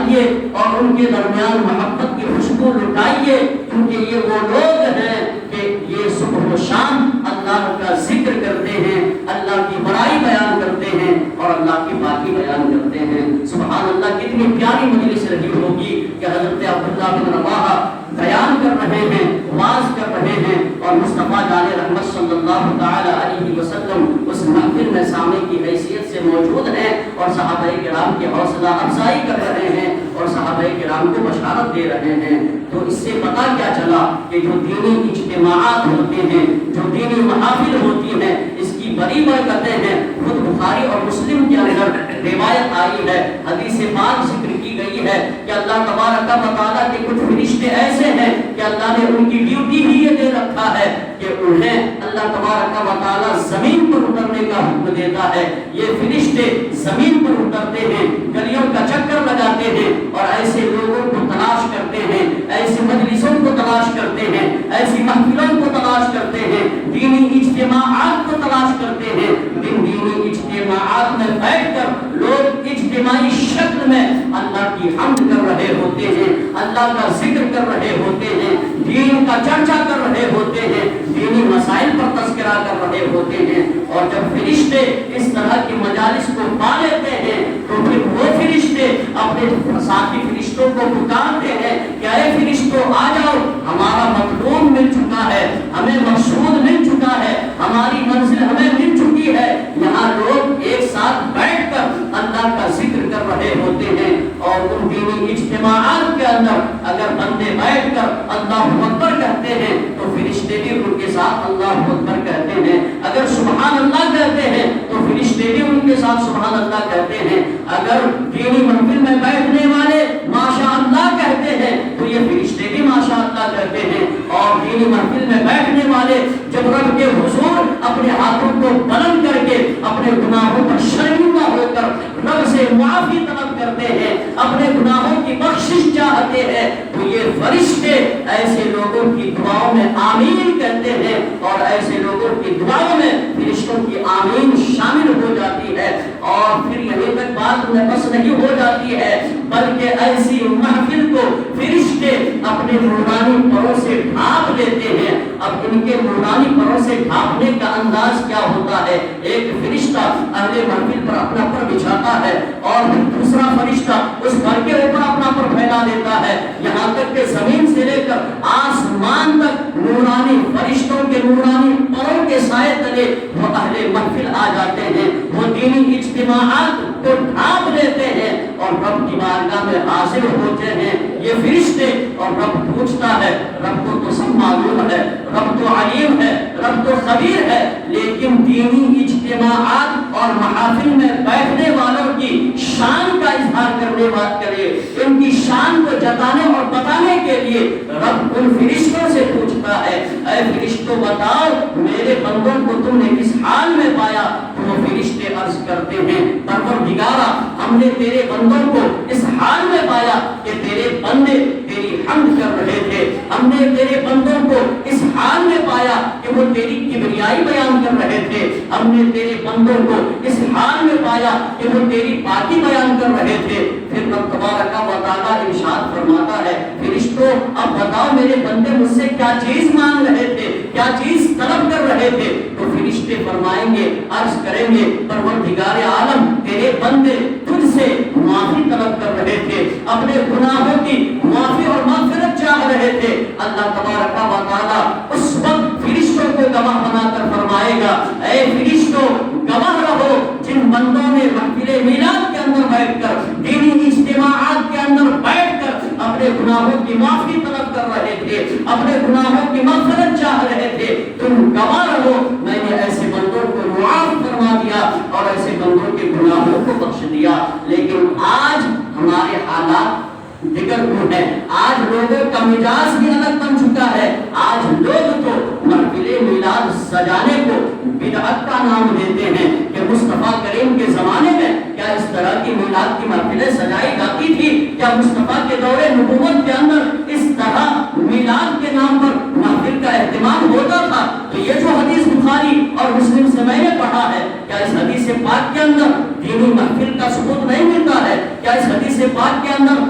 آئیے اور ان کے درمیان محبت کی خوشبو لٹائیے، کیونکہ یہ وہ لوگ ہیں کہ یہ صبح و شام اللہ کا ذکر کرتے ہیں، اللہ کی بڑائی بیان کرتے ہیں اور اللہ کی پاکی بیان کرتے ہیں۔ سبحان اللہ، کتنی پیاری مجلس رہی ہوگی کہ حضرت عبداللہ بن رواحہ بیان کر رہے ہیں، واعظ کر رہے ہیں، اور مصطفیٰ جان رحمت صلی اللہ تعالی علیہ وسلم اس محفل میں سامنے کی حیثیت سے موجود ہیں اور صحابہ کرام کی حوصلہ افزائی کر رہے ہیں اور صحابہ کرام کو بشارت دے رہے ہیں۔ تو اس سے پتہ کیا چلا کہ جو دینی اجتماعات ہوتے ہیں، جو دینی محافل ہوتی ہیں، اس کی بڑی برکتیں ہیں۔ خود بخاری اور مسلم کے اندر روایت آئی ہے، حدیث پاک ذکر کی گئی ہے کہ اللہ تبارک و تعالیٰ کے کچھ فرشتے ایسے ہیں کہ اللہ نے ان کی ڈیوٹی ہی یہ دے رکھا ہے کہ انہیں اللہ تبارک و تعالیٰ زمین پر اترنے کا حکم دیتا ہے۔ یہ فرشتے زمین پر اترتے ہیں، گلیوں کا چکر لگاتے ہیں اور ایسے لوگوں کو تلاش کرتے ہیں، ایسی مجلسوں کو تلاش کرتے ہیں، ایسی محفلوں کو تلاش کرتے ہیں، دینی اجتماعات کو تلاش کرتے ہیں۔ دینی اجتماعات میں بیٹھ کر لوگ اجتماعی شکل میں اللہ کی حمد کر رہے ہوتے ہیں، اللہ کا ذکر کر رہے ہوتے ہیں، دین کا چرچا کر رہے ہوتے ہیں، دینی مسائل پر تذکرہ کر رہے ہوتے ہیں۔ اور جب فرشتے اس طرح کی مجالس کو پا لیتے ہیں تو پھر وہ فرشتے اپنے ساتھی فرشتوں کو پکارتے ہیں کہ اے فرشتوں آ جاؤ، ہمارا مطلوب مل چکا ہے، ہمیں مقصود مل چکا ہے، ہماری منزل ہمیں مل چکی ہے۔ یہاں لوگ ایک ساتھ بیٹھ کر اللہ کا ذکر کر رہے ہوتے ہیں اور ان دینی اجتماعات کے اندر اگر بندے بیٹھ کر اللہ اکبر کہتے ہیں تو فرشتے بھی ان کے ساتھ اللہ اکبر کہتے ہیں۔ اگر سبحان اللہ کہتے ہیں تو فرشتے بھی ان کے ساتھ سبحان اللہ کہتے ہیں۔ اگر دینی محفل میں بیٹھنے والے ماشاء اللہ کہتے ہیں تو یہ فرشتے بھی ماشاء اللہ کہتے ہیں۔ اور دینی محفل میں بیٹھنے والے جب رب کے حضور اپنے ہاتھوں کو بلند کر کے اپنے گناہوں پر شرمندہ ہو کر رب سے معافی طلب کرتے ہیں، اپنے گناہوں کی بخشش چاہتے ہیں، تو یہ فرشتے ایسے لوگوں کی دعاؤں میں آمین کہتے ہیں اور ایسے لوگوں کی دعاؤں میں فرشتوں کی آمین شامل ہو جاتی ہے۔ اور پھر یہیں تک بات بس نہیں ہو جاتی ہے بلکہ ایسی محفل کو فرشتے اپنے نورانی پروں سے ڈھانپ لیتے ہیں۔ اب ان کے نورانی پروں سے ڈھانپنے کا انداز کیا ہوتا ہے؟ ایک فرشتہ اہل محفل پر اپنا پر بچھاتا ہے اور پھر دوسرا فرشتہ اس پر کے اوپر اپنا پر پھیلا دیتا ہے، یہاں تک کہ زمین سے لے کر آسمان تک نورانی فرشتوں کے نورانی پروں کے سائے تلے وہ اہل محفل آ جاتے ہیں، وہ دینی اجتماعات کو ڈھانپ لیتے ہیں اور رب کی بارگاہ میں حاضر ہوتے ہیں یہ فرشتے۔ اور رب پوچھتا ہے، رب کو تو سب معلوم ہے، رب تو علیم ہے، رب تو خبیر ہے، لیکن دینی اجتماعات اور محافل میں بیٹھنے والوں کی شان کا اظہار کرنے بات کرے، ان کی شان کو جتانے اور بتانے کے لیے رب ان فرشتوں سے پوچھتا ہے، اے فرشتوں بتاؤ میرے بندوں کو تم نے کس حال میں پایا؟ تو وہ فرشتے عرض کرتے ہیں، پروردگارا ہم نے تیرے بندوں کو اس حال میں پایا کہ تیرے بندے تیری حمد کر رہے تھے، ہم نے تیرے بندوں کو اس حال میں پایا کہ وہ تیری کبریائی بیان کر رہے تھے، ہم نے تیرے بندوں کو اس حال میں پایا کہ وہ تیری پاکی بیان کر رہے تھے۔ پھر رب تبارک و تعالیٰ ارشاد فرماتا ہے، فرشتوں اب بتاؤ میرے بندے مجھ سے کیا چیز مانگ رہے تھے، کیا چیز طلب کر رہے تھے؟ تو فرشتے فرمائیں گے، عرض کریں گے، پروردگار عالم تیرے بندے تجھ سے معافی طلب کر رہے تھے، اپنے گناہوں کی معافی اور مغفرت چاہ رہے تھے۔ اللہ تبارک و تعالیٰ اس وقت فرشتوں کو گواہ بنا کر فرمائے گا، اے فرشتوں گواہ رہو جن بندوں نے محفل میلاد کے اندر بیٹھ کر دینی اجتماعات کے اندر بیٹھ کر اپنے گناہوں کی معافی طلب کر رہے تھے، اپنے گناہوں کی مغفرت چاہ رہے تھے، تم گواہ رہو میں نے ایسے بندوں کو معاف فرما دیا اور ایسے بندوں کے گناہوں کو بخش دیا۔ لیکن آج ہمارے حالات دیگر کو ہے، آج لوگوں کا مزاج بھی الگ بن چکا ہے۔ آج لوگ تو محفل میلاد سجانے کو بدعت کا نام دیتے ہیں کہ مصطفیٰ کریم کے زمانے میں کیا اس طرح کی میلاد کی محفلیں سجائی جاتی تھی؟ کیا مصطفیٰ کے دور نبوت کے اندر اس طرح میلاد کے نام پر محفل کا اہتمام ہوتا تھا؟ تو یہ جو حدیث بخاری اور مسلم سے میں نے پڑھا ہے، کیا اس حدیث پاک کے اندر دینی محفل کا ثبوت نہیں ملتا ہے؟ کیا اس حدیث پاک کے اندر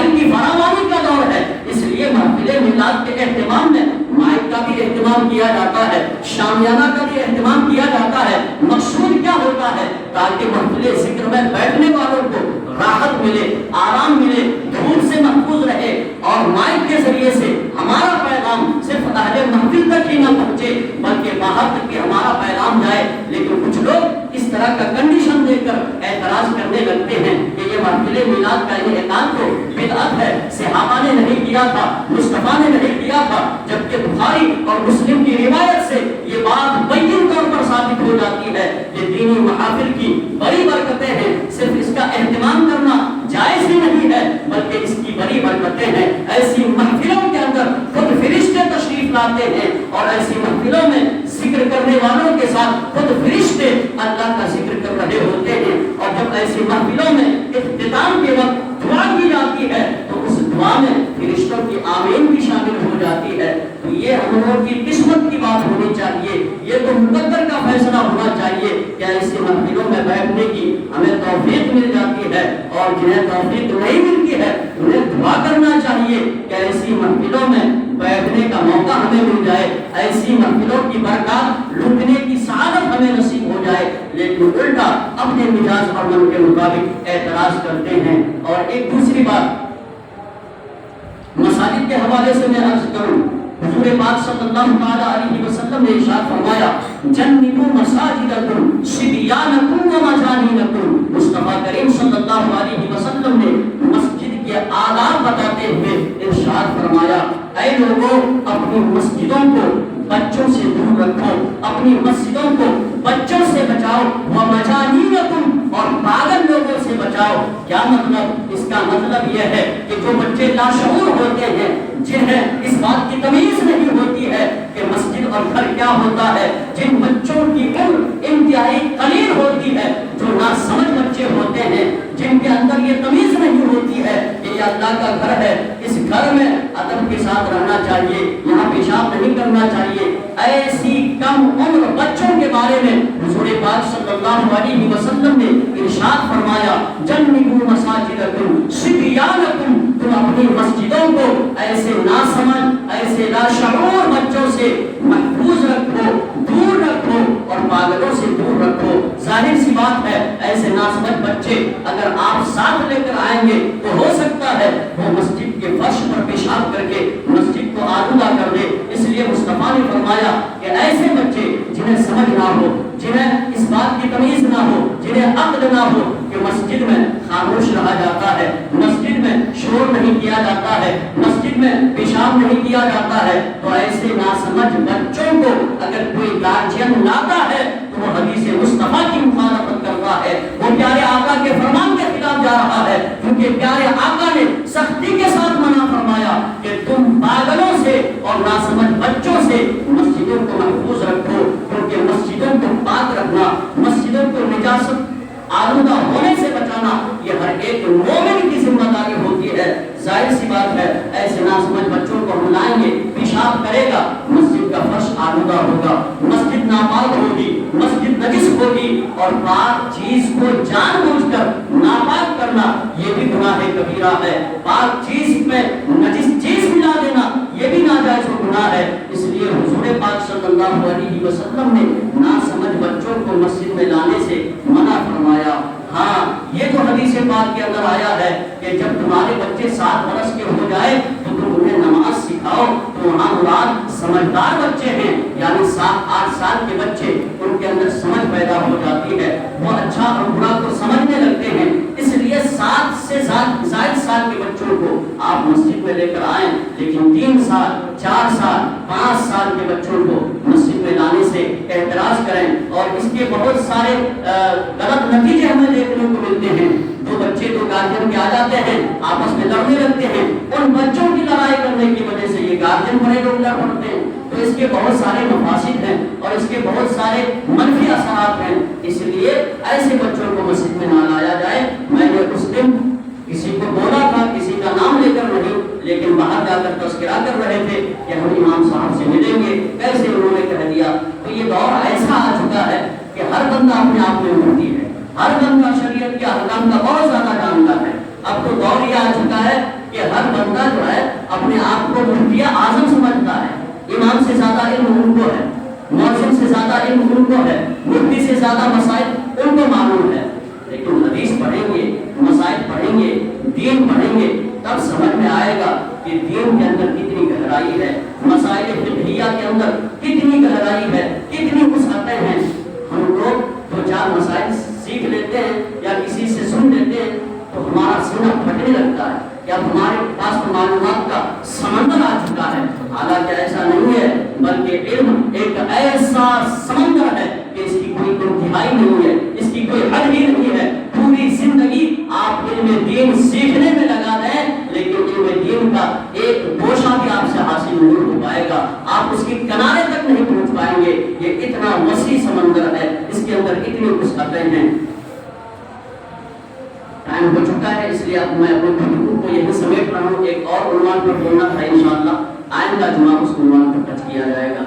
وسائل کی فراوانی کا دور ہے، اس لیے محفل میلاد کے اہتمام میں مائک کا بھی اہتمام کیا جاتا ہے، شامیانہ کا بھی اہتمام کیا جاتا ہے۔ مقصود کیا ہوتا ہے؟ تاکہ محفل ذکر میں بیٹھنے والوں کو راحت ملے، آرام ملے، دھوپ سے محفوظ رہے، اور مائک کے ذریعے سے ہمارا پیغام صرف اہل محفل تک ہی نہ پہنچے بلکہ باہر تک بھی ہمارا پیغام جائے۔ لیکن کچھ لوگ اس طرح کا کنڈیشن دے کر اعتراض کرنے لگتے ہیں کہ یہ محفل میلاد کا انعقاد تو بدعت ہے، صحابہ نے نہیں کیا تھا، مصطفیٰ نے نہیں کیا تھا، جبکہ بخاری اور مسلم کی روایت سے یہ بات بین طور پر ثابت ہو جاتی ہے کہ دینی محافل کی بڑی برکتیں ہیں، صرف اس کا اہتمام کرنا جائز ہی نہیں ہے بلکہ اس کی بڑی برکتیں ہیں۔ ایسی محفلوں کے اندر خود فرشتے تشریف لاتے ہیں، اور ایسی محفلوں میں ذکر کرنے والوں کے ساتھ خود فرشتے اللہ کا ذکر کر رہے ہوتے ہیں، اور جب ایسی محفلوں میں اختتام کے وقت دعا کی جاتی ہے تو اس دعا میں فرشتوں کی آمین بھی شامل ہو جاتی ہے۔ تو یہ ہم لوگوں کی قسمت کی بات ہونی چاہیے، یہ تو مقدر کا فیصلہ ہونا چاہیے کہ ایسی محفلوں میں بیٹھنے کی ہمیں توفیق مل جاتی ہے، اور جنہیں توفیق نہیں ملتی ہے انہیں دعا کرنا چاہیے کہ ایسی محفلوں میں بیٹھنے کا موقع ہمیں مل جائے، ایسی محفلوں کی برکات لوٹنے کی سعادت ہمیں نصیب ہو جائے۔ لیکن الٹا اپنے مزاج اور من کے مطابق اعتراض کرتے ہیں۔ اور ایک دوسری بات مساجد کے حوالے سے میں عرض کروں، حضور پاک صلی اللہ علیہ وسلم نے ارشاد فرمایا جنبوا مساجدکم صبیانکم و مجانینکم۔ مصطفیٰ کریم صلی اللہ علیہ وسلم نے مسجد کے آداب بتاتے ہوئے ارشاد فرمایا اے لوگوں اپنی مسجدوں کو بچوں سے دور رکھو، اپنی مسجدوں کو بچوں سے بچاؤ، ومجانینکم اور پاگل لوگوں سے بچاؤ۔ کیا مطلب؟ اس کا مطلب یہ ہے کہ جو بچے لاشعور ہوتے ہیں، جنہیں اس بات کی تمیز نہیں ہوتی ہے کہ مسجد اور گھر کیا ہوتا ہے، جن بچوں کی عمر انتہائی قلیل ہوتی ہے، جو ناسمجھ بچے ہوتے ہیں، جن کے اندر یہ تمیز نہیں ہوتی ہے کہ یہ اللہ کا گھر ہے، اس گھر میں ادب کے ساتھ رہنا چاہیے، یہاں پیشاب نہیں کرنا چاہیے، ایسی کم عمر بچوں کے بارے میں حضور پاک صلی اللہ علیہ وسلم نے ارشاد فرمایا جنبوا مساجدکم صبیانکم، تم اپنی مسجدوں کو ایسے ناسمجھ، ایسے لاشعور بچوں سے محفوظ رکھو، دور رکھو، اور پاگلوں سے دور رکھو۔ ظاہر سی بات ہے ایسے ناسمجھ بچے اگر آپ ساتھ لے کر آئیں گے تو ہو سکتا ہے وہ مسجد کے فرش پر پیشاب کر کے مسجد کو آلودہ کر دے۔ اس لیے مصطفیٰ نے فرمایا کہ ایسے بچے جنہیں سمجھ نہ ہو، جنہیں اس بات کی تمیز نہ ہو، جنہیں عقل نہ ہو کہ مسجد میں خاموش رہا جاتا ہے، مسجد میں شور نہیں کیا جاتا ہے، مسجد میں پیشاب نہیں کیا جاتا ہے، تو ایسے ناسمجھ بچوں کو اگر کوئی گارجین لاتا ہے تو وہ حدیث مصطفیٰ کی مخالفت کرتا ہے، وہ پیارے آقا کے فرمان کے خلاف جا رہا ہے، کیونکہ پیارے آقا نے سختی کے ساتھ منع فرمایا کہ تم پاگلوں سے اور ناسمجھ بچوں سے مسجدوں کو محفوظ رکھو، کیونکہ مسجدوں کو پاک رکھنا، مسجدوں کو نجاست آلودہ ہونے سے بچانا یہ ہر ایک مومن کی ذمہ داری ہوتی ہے۔ ظاہر سی بات ہے ایسے ناسمجھ بچوں کو ہم لائیں گے، پیشاب کرے گا، مسجد کا فرش آلودہ ہوگا، مسجد ناپاک ہوگی، مسجد نجس ہوگی، اور پاک چیز کو جان بوجھ کر ناپاک کرنا یہ بھی گناہ کبیرہ ہے۔ پاک چیز میں نجس چیز ملا دینا یہ بھی ناجائز و گناہ ہے۔ اس لیے حضور پاک صلی اللہ علیہ وسلم نے ناسمجھ بچوں کو مسجد میں لانے سے منع فرمایا۔ ہاں یہ تو حدیث پاک کے اندر آیا ہے کہ جب تمہارے بچے 7 برس کے ہو جائے تو تم انہیں نماز سکھاؤ، تو وہاں مراد سمجھدار بچے ہیں، یعنی 7-8 سال کے بچے، ان کے اندر سمجھ پیدا ہو جاتی ہے، وہ اچھا اور برا کو سمجھنے لگتے ہیں۔ اس لیے 7 سے زائد سال کے بچوں کو آپ مسجد میں لے کر آئیں، لیکن 3 سال 4 سال 5 سال کے بچوں کو مسجد میں لانے سے اعتراض کریں، اور اس کے بہت سارے غلط نتیجے ہمیں دیکھنے کو ملتے ہیں۔ دو بچے تو گارجین کے آ جاتے ہیں، آپس میں لڑنے لگتے ہیں، ان بچوں کی لڑائی کرنے کی وجہ سے یہ گارجین بڑے لوگ لڑ پڑتے ہیں، تو اس کے بہت سارے مفاسد ہیں اور اس کے بہت سارے منفی اثرات ہیں۔ اس لیے ایسے بچوں کو مسجد میں نہ لایا جائے۔ میں نے اس دن کسی کو بولا تھا، کسی کا نام لے کر نہیں، لیکن باہر جا کر تذکرہ کر رہے تھے کہ ہم امام صاحب سے ملیں گے، کیسے انہوں نے کہہ دیا۔ تو یہ دور ایسا آ چکا ہے کہ ہر بندہ اپنے آپ میں مفتی ہے، ہر بندہ شریعت کے احکام کا بہت زیادہ جانتا ہے۔ اب تو دور یہ آ چکا ہے کہ ہر بندہ جو ہے اپنے آپ کو مفتی اعظم سمجھتا ہے. امام سے زیادہ علم ان کو ہے, مؤذن سے زیادہ علم ان کو ہے, مفتی سے زیادہ مسائل ان کو معلوم ہے. لیکن حدیث پڑھیں گے, مسائل پڑھیں گے, دین پڑھیں گے, تب سمجھ میں آئے گا کہ دین کے اندر کتنی گہرائی ہے, مسائل فقہیہ کے اندر کتنی گہرائی ہے, کتنی وسعتیں ہیں. ہم لوگ دو چار مسائل سیکھ لیتے ہیں یا کسی سے سن لیتے ہیں تو ہمارا سینہ پھٹنے لگتا ہے کہ اب ہمارے پاس تو معلومات کا سمندر آ چکا ہے. حالانکہ ایسا نہیں ہے, بلکہ علم ایک ایسا سمندر ہے کہ اس کی کوئی انتہائی نہیں ہے, اس کی کوئی حد ہی نہیں ہے. پوری زندگی آپ علم دین سیکھنے میں لگا دیں لیکن علم دین کا ایک گوشہ بھی آپ سے حاصل نہیں ہو پائے گا, آپ اس کی کنارے تک نہیں پہنچ پائیں گے. یہ اتنا وسیع سمندر ہے, اس کے اندر اتنی وسعتیں ہیں. ٹائم ہو چکا ہے, اس لیے اب میں اپنے گفتگو کو یہیں سمیٹ رہا ہوں. ایک اور عنوان پر بولنا تھا, انشاءاللہ آئندہ جمعہ اس عنوان پر ٹچ کیا جائے گا.